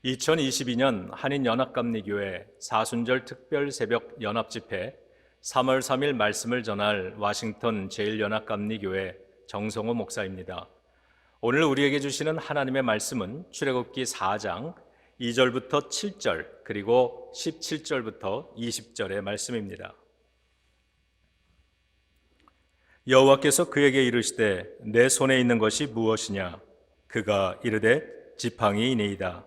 2022년 한인연합감리교회 사순절 특별 새벽 연합집회 3월 3일 말씀을 전할 워싱턴 제1연합감리교회 정성호 목사입니다. 오늘 우리에게 주시는 하나님의 말씀은 출애굽기 4장 2절부터 7절 그리고 17절부터 20절의 말씀입니다. 여호와께서 그에게 이르시되 내 손에 있는 것이 무엇이냐? 그가 이르되 지팡이이니이다.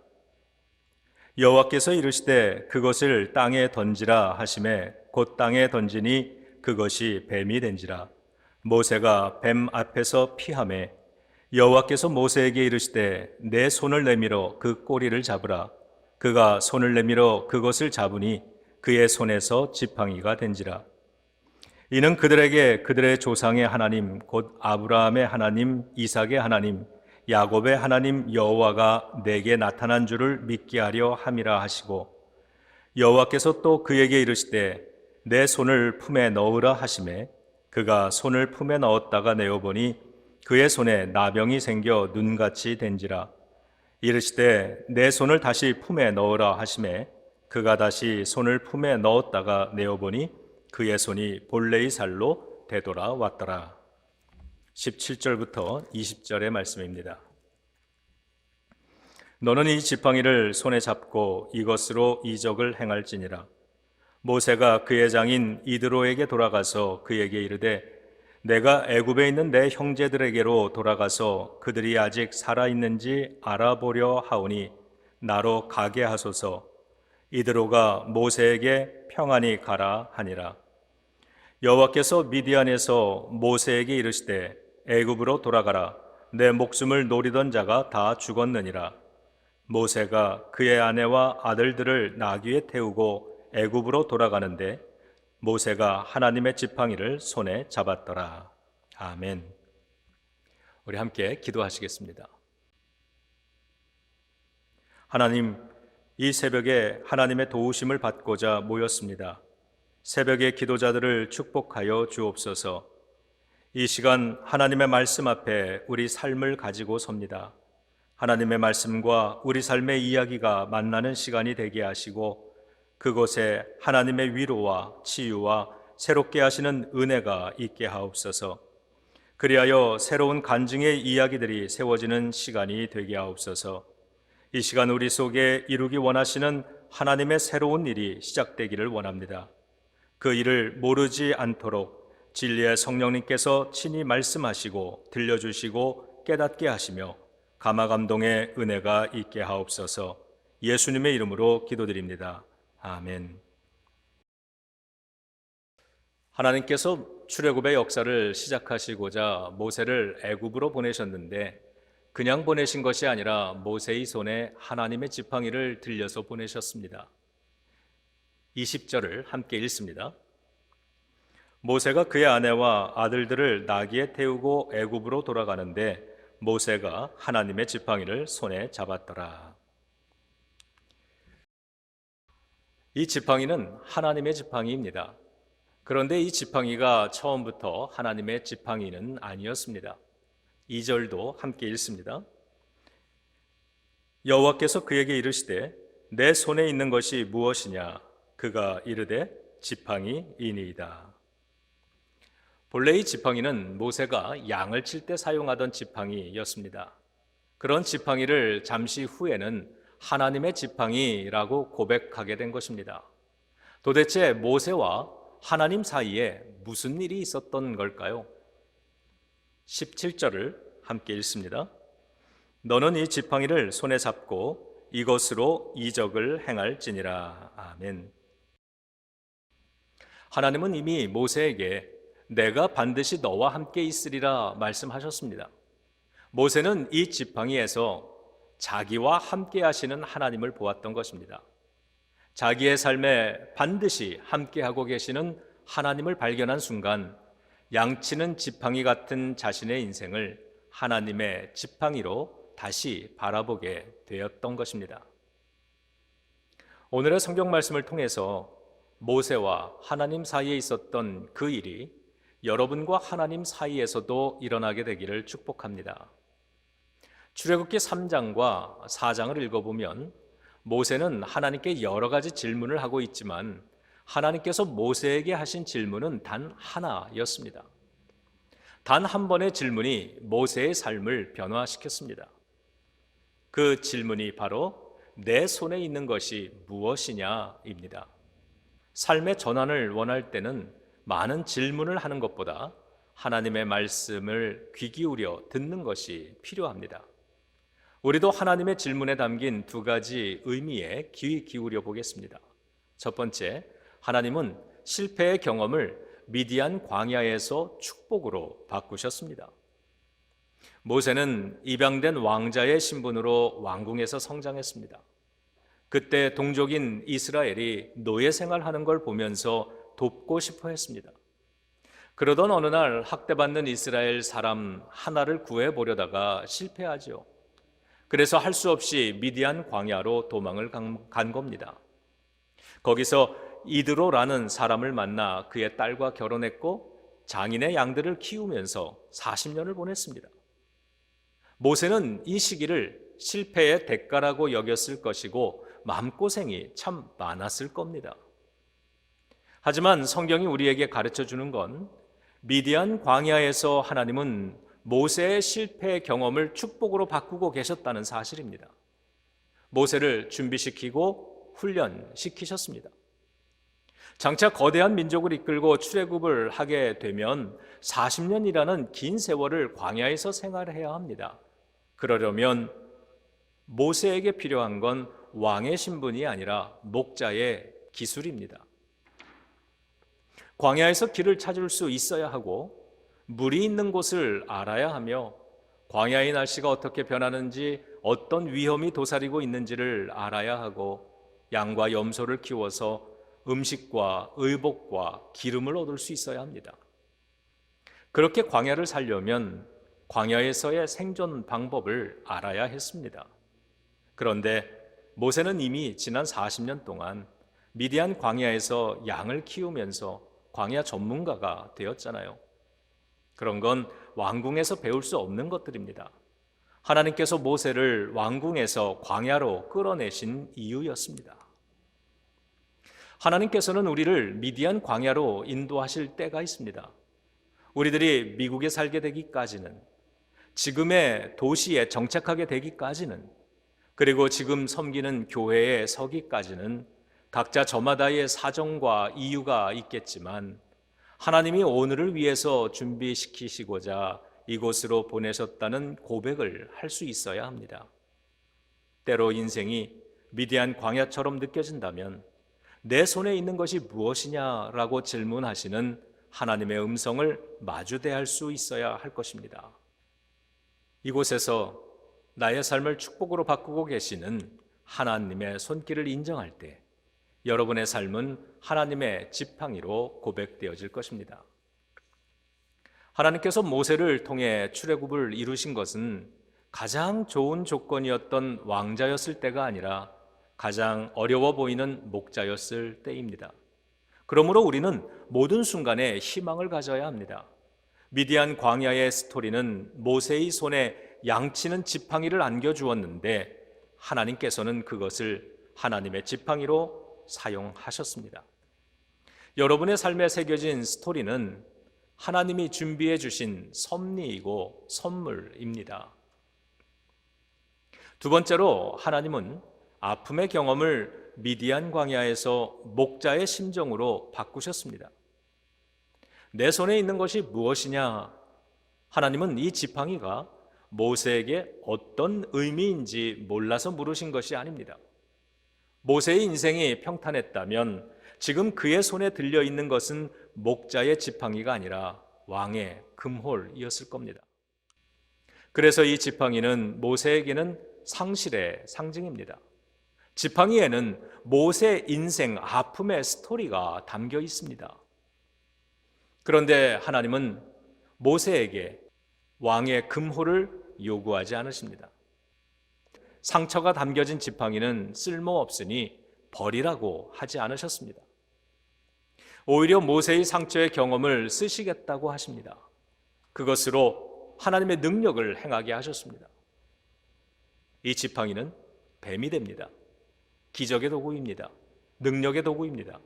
여호와께서 이르시되 그것을 땅에 던지라 하시매 곧 땅에 던지니 그것이 뱀이 된지라. 모세가 뱀 앞에서 피하매 여호와께서 모세에게 이르시되 내 손을 내밀어 그 꼬리를 잡으라. 그가 손을 내밀어 그것을 잡으니 그의 손에서 지팡이가 된지라. 이는 그들에게 그들의 조상의 하나님 곧 아브라함의 하나님, 이삭의 하나님, 야곱의 하나님 여호와가 내게 나타난 줄을 믿게 하려 함이라 하시고, 여호와께서 또 그에게 이르시되 내 손을 품에 넣으라 하시매 그가 손을 품에 넣었다가 내어보니 그의 손에 나병이 생겨 눈같이 된지라. 이르시되 내 손을 다시 품에 넣으라 하시매 그가 다시 손을 품에 넣었다가 내어보니 그의 손이 본래의 살로 되돌아왔더라. 17절부터 20절의 말씀입니다. 너는 이 지팡이를 손에 잡고 이것으로 이적을 행할지니라. 모세가 그의 장인 이드로에게 돌아가서 그에게 이르되 내가 애굽에 있는 내 형제들에게로 돌아가서 그들이 아직 살아있는지 알아보려 하오니 나로 가게 하소서. 이드로가 모세에게 평안히 가라 하니라. 여호와께서 미디안에서 모세에게 이르시되 애굽으로 돌아가라. 내 목숨을 노리던 자가 다 죽었느니라. 모세가 그의 아내와 아들들을 나귀에 태우고 애굽으로 돌아가는데 모세가 하나님의 지팡이를 손에 잡았더라. 아멘. 우리 함께 기도하시겠습니다. 하나님, 이 새벽에 하나님의 도우심을 받고자 모였습니다. 새벽의 기도자들을 축복하여 주옵소서. 이 시간 하나님의 말씀 앞에 우리 삶을 가지고 섭니다. 하나님의 말씀과 우리 삶의 이야기가 만나는 시간이 되게 하시고 그곳에 하나님의 위로와 치유와 새롭게 하시는 은혜가 있게 하옵소서. 그리하여 새로운 간증의 이야기들이 세워지는 시간이 되게 하옵소서. 이 시간 우리 속에 이루기 원하시는 하나님의 새로운 일이 시작되기를 원합니다. 그 일을 모르지 않도록 진리의 성령님께서 친히 말씀하시고 들려주시고 깨닫게 하시며 감화감동의 은혜가 있게 하옵소서. 예수님의 이름으로 기도드립니다. 아멘. 하나님께서 출애굽의 역사를 시작하시고자 모세를 애굽으로 보내셨는데 그냥 보내신 것이 아니라 모세의 손에 하나님의 지팡이를 들려서 보내셨습니다. 20절을 함께 읽습니다. 모세가 그의 아내와 아들들을 나귀에 태우고 애굽으로 돌아가는데 모세가 하나님의 지팡이를 손에 잡았더라. 이 지팡이는 하나님의 지팡이입니다. 그런데 이 지팡이가 처음부터 하나님의 지팡이는 아니었습니다. 2절도 함께 읽습니다. 여호와께서 그에게 이르시되 내 손에 있는 것이 무엇이냐? 그가 이르되 지팡이이니이다. 본래 이 지팡이는 모세가 양을 칠 때 사용하던 지팡이였습니다. 그런 지팡이를 잠시 후에는 하나님의 지팡이라고 고백하게 된 것입니다. 도대체 모세와 하나님 사이에 무슨 일이 있었던 걸까요? 17절을 함께 읽습니다. 너는 이 지팡이를 손에 잡고 이것으로 이적을 행할지니라. 아멘. 하나님은 이미 모세에게 내가 반드시 너와 함께 있으리라 말씀하셨습니다. 모세는 이 지팡이에서 자기와 함께 하시는 하나님을 보았던 것입니다. 자기의 삶에 반드시 함께하고 계시는 하나님을 발견한 순간 양치는 지팡이 같은 자신의 인생을 하나님의 지팡이로 다시 바라보게 되었던 것입니다. 오늘의 성경 말씀을 통해서 모세와 하나님 사이에 있었던 그 일이 여러분과 하나님 사이에서도 일어나게 되기를 축복합니다. 출애굽기 3장과 4장을 읽어보면 모세는 하나님께 여러 가지 질문을 하고 있지만 하나님께서 모세에게 하신 질문은 단 하나였습니다. 단 한 번의 질문이 모세의 삶을 변화시켰습니다. 그 질문이 바로 내 손에 있는 것이 무엇이냐입니다. 삶의 전환을 원할 때는 많은 질문을 하는 것보다 하나님의 말씀을 귀 기울여 듣는 것이 필요합니다. 우리도 하나님의 질문에 담긴 두 가지 의미에 귀 기울여 보겠습니다. 첫 번째, 하나님은 실패의 경험을 미디안 광야에서 축복으로 바꾸셨습니다. 모세는 입양된 왕자의 신분으로 왕궁에서 성장했습니다. 그때 동족인 이스라엘이 노예 생활하는 걸 보면서 돕고 싶어 했습니다. 그러던 어느 날 학대받는 이스라엘 사람 하나를 구해보려다가 실패하죠. 그래서 할 수 없이 미디안 광야로 도망을 간 겁니다. 거기서 이드로라는 사람을 만나 그의 딸과 결혼했고 장인의 양들을 키우면서 40년을 보냈습니다. 모세는 이 시기를 실패의 대가라고 여겼을 것이고 마음고생이 참 많았을 겁니다. 하지만 성경이 우리에게 가르쳐주는 건 미디안 광야에서 하나님은 모세의 실패 경험을 축복으로 바꾸고 계셨다는 사실입니다. 모세를 준비시키고 훈련시키셨습니다. 장차 거대한 민족을 이끌고 출애굽을 하게 되면 40년이라는 긴 세월을 광야에서 생활해야 합니다. 그러려면 모세에게 필요한 건 왕의 신분이 아니라 목자의 기술입니다. 광야에서 길을 찾을 수 있어야 하고 물이 있는 곳을 알아야 하며 광야의 날씨가 어떻게 변하는지 어떤 위험이 도사리고 있는지를 알아야 하고 양과 염소를 키워서 음식과 의복과 기름을 얻을 수 있어야 합니다. 그렇게 광야를 살려면 광야에서의 생존 방법을 알아야 했습니다. 그런데 모세는 이미 지난 40년 동안 미디안 광야에서 양을 키우면서 광야 전문가가 되었잖아요. 그런 건 왕궁에서 배울 수 없는 것들입니다. 하나님께서 모세를 왕궁에서 광야로 끌어내신 이유였습니다. 하나님께서는 우리를 미디안 광야로 인도하실 때가 있습니다. 우리들이 미국에 살게 되기까지는, 지금의 도시에 정착하게 되기까지는, 그리고 지금 섬기는 교회에 서기까지는 각자 저마다의 사정과 이유가 있겠지만 하나님이 오늘을 위해서 준비시키시고자 이곳으로 보내셨다는 고백을 할 수 있어야 합니다. 때로 인생이 미디안 광야처럼 느껴진다면 내 손에 있는 것이 무엇이냐라고 질문하시는 하나님의 음성을 마주대할 수 있어야 할 것입니다. 이곳에서 나의 삶을 축복으로 바꾸고 계시는 하나님의 손길을 인정할 때 여러분의 삶은 하나님의 지팡이로 고백되어질 것입니다. 하나님께서 모세를 통해 출애굽을 이루신 것은 가장 좋은 조건이었던 왕자였을 때가 아니라 가장 어려워 보이는 목자였을 때입니다. 그러므로 우리는 모든 순간에 희망을 가져야 합니다. 미디안 광야의 스토리는 모세의 손에 양치는 지팡이를 안겨주었는데 하나님께서는 그것을 하나님의 지팡이로 사용하셨습니다. 여러분의 삶에 새겨진 스토리는 하나님이 준비해 주신 섭리이고 선물입니다. 두 번째로 하나님은 아픔의 경험을 미디안 광야에서 목자의 심정으로 바꾸셨습니다. 내 손에 있는 것이 무엇이냐? 하나님은 이 지팡이가 모세에게 어떤 의미인지 몰라서 물으신 것이 아닙니다. 모세의 인생이 평탄했다면 지금 그의 손에 들려있는 것은 목자의 지팡이가 아니라 왕의 금홀이었을 겁니다. 그래서 이 지팡이는 모세에게는 상실의 상징입니다. 지팡이에는 모세 인생 아픔의 스토리가 담겨 있습니다. 그런데 하나님은 모세에게 왕의 금홀을 요구하지 않으십니다. 상처가 담겨진 지팡이는 쓸모없으니 버리라고 하지 않으셨습니다. 오히려 모세의 상처의 경험을 쓰시겠다고 하십니다. 그것으로 하나님의 능력을 행하게 하셨습니다. 이 지팡이는 뱀이 됩니다. 기적의 도구입니다. 능력의 도구입니다.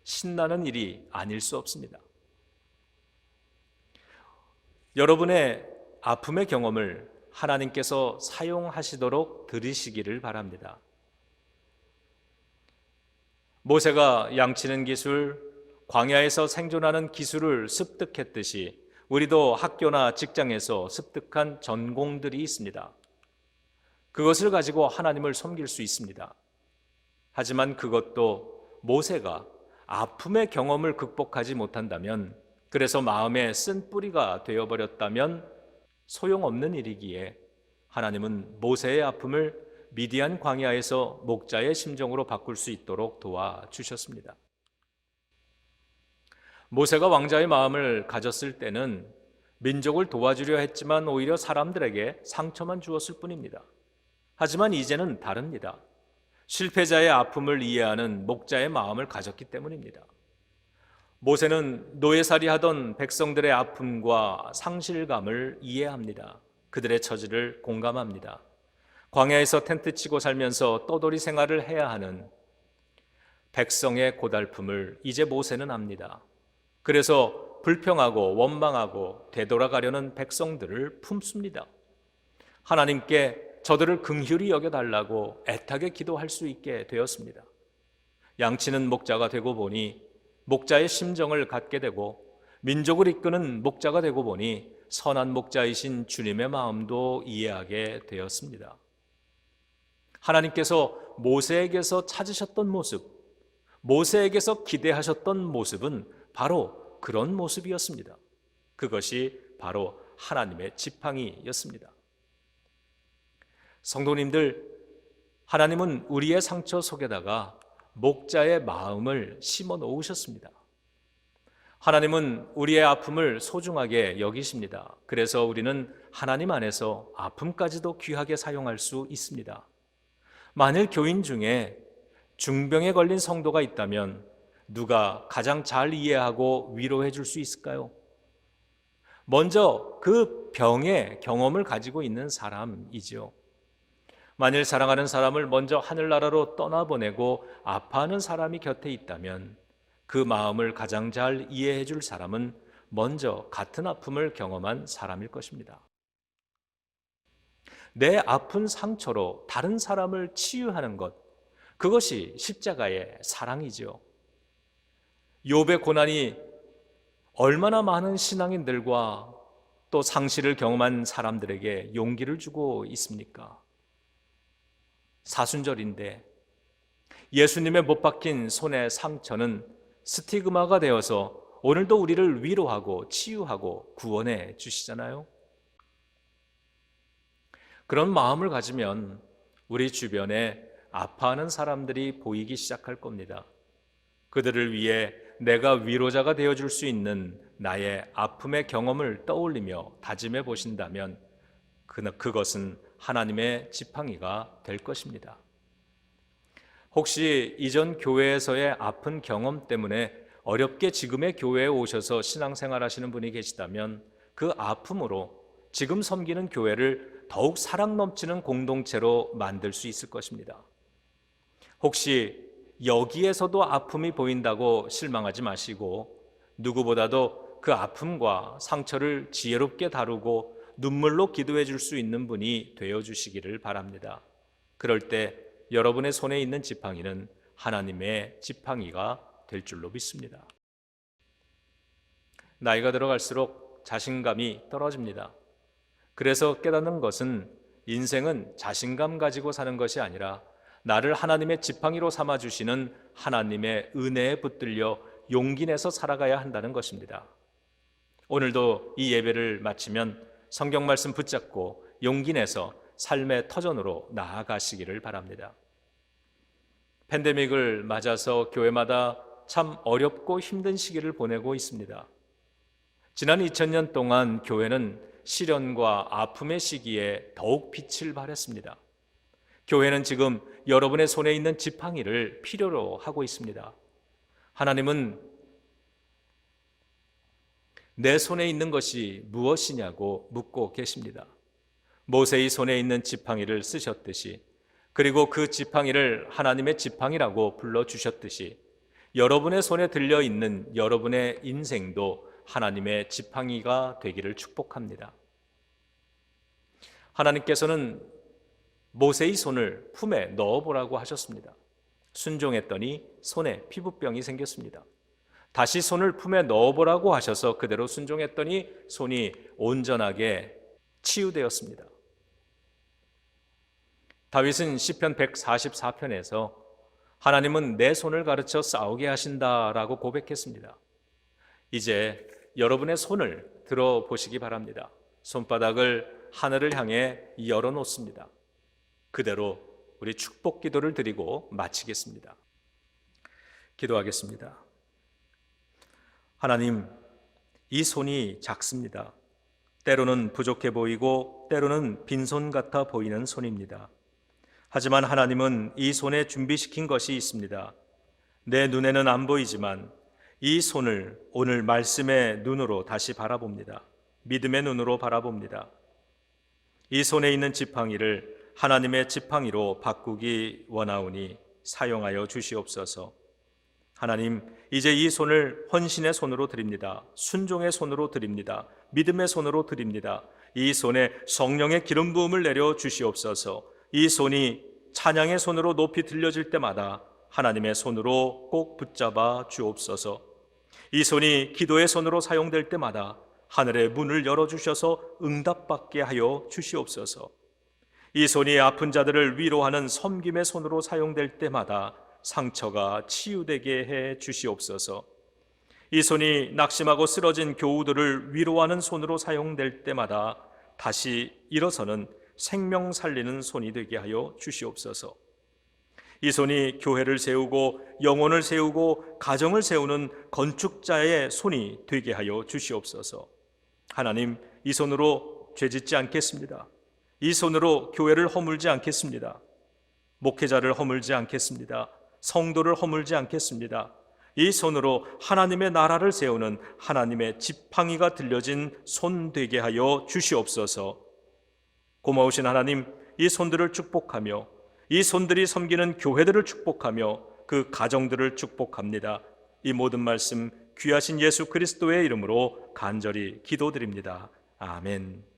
신나는 일이 아닐 수 없습니다. 여러분의 아픔의 경험을 하나님께서 사용하시도록 들으시기를 바랍니다. 모세가 양치는 기술, 광야에서 생존하는 기술을 습득했듯이 우리도 학교나 직장에서 습득한 전공들이 있습니다. 그것을 가지고 하나님을 섬길 수 있습니다. 하지만 그것도 모세가 아픔의 경험을 극복하지 못한다면, 그래서 마음에 쓴 뿌리가 되어버렸다면 소용없는 일이기에 하나님은 모세의 아픔을 미디안 광야에서 목자의 심정으로 바꿀 수 있도록 도와주셨습니다. 모세가 왕자의 마음을 가졌을 때는 민족을 도와주려 했지만 오히려 사람들에게 상처만 주었을 뿐입니다. 하지만 이제는 다릅니다. 실패자의 아픔을 이해하는 목자의 마음을 가졌기 때문입니다. 모세는 노예살이 하던 백성들의 아픔과 상실감을 이해합니다. 그들의 처지를 공감합니다. 광야에서 텐트 치고 살면서 떠돌이 생활을 해야 하는 백성의 고달픔을 이제 모세는 압니다. 그래서 불평하고 원망하고 되돌아가려는 백성들을 품습니다. 하나님께 저들을 긍휼히 여겨달라고 애타게 기도할 수 있게 되었습니다. 양치는 목자가 되고 보니 목자의 심정을 갖게 되고, 민족을 이끄는 목자가 되고 보니 선한 목자이신 주님의 마음도 이해하게 되었습니다. 하나님께서 모세에게서 찾으셨던 모습, 모세에게서 기대하셨던 모습은 바로 그런 모습이었습니다. 그것이 바로 하나님의 지팡이였습니다. 성도님들, 하나님은 우리의 상처 속에다가 목자의 마음을 심어 놓으셨습니다. 하나님은 우리의 아픔을 소중하게 여기십니다. 그래서 우리는 하나님 안에서 아픔까지도 귀하게 사용할 수 있습니다. 만일 교인 중에 중병에 걸린 성도가 있다면 누가 가장 잘 이해하고 위로해 줄 수 있을까요? 먼저 그 병의 경험을 가지고 있는 사람이죠. 만일 사랑하는 사람을 먼저 하늘나라로 떠나보내고 아파하는 사람이 곁에 있다면 그 마음을 가장 잘 이해해 줄 사람은 먼저 같은 아픔을 경험한 사람일 것입니다. 내 아픈 상처로 다른 사람을 치유하는 것, 그것이 십자가의 사랑이죠. 욥의 고난이 얼마나 많은 신앙인들과 또 상실을 경험한 사람들에게 용기를 주고 있습니까? 사순절인데 예수님의 못 박힌 손의 상처는 스티그마가 되어서 오늘도 우리를 위로하고 치유하고 구원해 주시잖아요. 그런 마음을 가지면 우리 주변에 아파하는 사람들이 보이기 시작할 겁니다. 그들을 위해 내가 위로자가 되어줄 수 있는 나의 아픔의 경험을 떠올리며 다짐해 보신다면 그것은 하나님의 지팡이가 될 것입니다. 혹시 이전 교회에서의 아픈 경험 때문에 어렵게 지금의 교회에 오셔서 신앙생활 하시는 분이 계시다면 그 아픔으로 지금 섬기는 교회를 더욱 사랑 넘치는 공동체로 만들 수 있을 것입니다. 혹시 여기에서도 아픔이 보인다고 실망하지 마시고 누구보다도 그 아픔과 상처를 지혜롭게 다루고 눈물로 기도해 줄 수 있는 분이 되어 주시기를 바랍니다. 그럴 때 여러분의 손에 있는 지팡이는 하나님의 지팡이가 될 줄로 믿습니다. 나이가 들어갈수록 자신감이 떨어집니다. 그래서 깨닫는 것은 인생은 자신감 가지고 사는 것이 아니라 나를 하나님의 지팡이로 삼아주시는 하나님의 은혜에 붙들려 용기 내서 살아가야 한다는 것입니다. 오늘도 이 예배를 마치면 성경 말씀 붙잡고 용기 내서 삶의 터전으로 나아가시기를 바랍니다. 팬데믹을 맞아서 교회마다 참 어렵고 힘든 시기를 보내고 있습니다. 지난 2000년 동안 교회는 시련과 아픔의 시기에 더욱 빛을 발했습니다. 교회는 지금 여러분의 손에 있는 지팡이를 필요로 하고 있습니다. 하나님은 내 손에 있는 것이 무엇이냐고 묻고 계십니다. 모세의 손에 있는 지팡이를 쓰셨듯이 그리고 그 지팡이를 하나님의 지팡이라고 불러주셨듯이 여러분의 손에 들려 있는 여러분의 인생도 하나님의 지팡이가 되기를 축복합니다. 하나님께서는 모세의 손을 품에 넣어보라고 하셨습니다. 순종했더니 손에 피부병이 생겼습니다. 다시 손을 품에 넣어보라고 하셔서 그대로 순종했더니 손이 온전하게 치유되었습니다. 다윗은 시편 144편에서 하나님은 내 손을 가르쳐 싸우게 하신다라고 고백했습니다. 이제 여러분의 손을 들어보시기 바랍니다. 손바닥을 하늘을 향해 열어놓습니다. 그대로 우리 축복 기도를 드리고 마치겠습니다. 기도하겠습니다. 하나님, 이 손이 작습니다. 때로는 부족해 보이고 때로는 빈손 같아 보이는 손입니다. 하지만 하나님은 이 손에 준비시킨 것이 있습니다. 내 눈에는 안 보이지만 이 손을 오늘 말씀의 눈으로 다시 바라봅니다. 믿음의 눈으로 바라봅니다. 이 손에 있는 지팡이를 하나님의 지팡이로 바꾸기 원하오니 사용하여 주시옵소서. 하나님, 이제 이 손을 헌신의 손으로 드립니다. 순종의 손으로 드립니다. 믿음의 손으로 드립니다. 이 손에 성령의 기름 부음을 내려 주시옵소서. 이 손이 찬양의 손으로 높이 들려질 때마다 하나님의 손으로 꼭 붙잡아 주옵소서. 이 손이 기도의 손으로 사용될 때마다 하늘의 문을 열어주셔서 응답받게 하여 주시옵소서. 이 손이 아픈 자들을 위로하는 섬김의 손으로 사용될 때마다 상처가 치유되게 해 주시옵소서. 이 손이 낙심하고 쓰러진 교우들을 위로하는 손으로 사용될 때마다 다시 일어서는 생명 살리는 손이 되게 하여 주시옵소서. 이 손이 교회를 세우고 영혼을 세우고 가정을 세우는 건축자의 손이 되게 하여 주시옵소서. 하나님, 이 손으로 죄짓지 않겠습니다. 이 손으로 교회를 허물지 않겠습니다. 목회자를 허물지 않겠습니다. 성도를 허물지 않겠습니다. 이 손으로 하나님의 나라를 세우는 하나님의 지팡이가 들려진 손 되게 하여 주시옵소서. 고마우신 하나님, 이 손들을 축복하며 이 손들이 섬기는 교회들을 축복하며 그 가정들을 축복합니다. 이 모든 말씀 귀하신 예수 그리스도의 이름으로 간절히 기도드립니다. 아멘.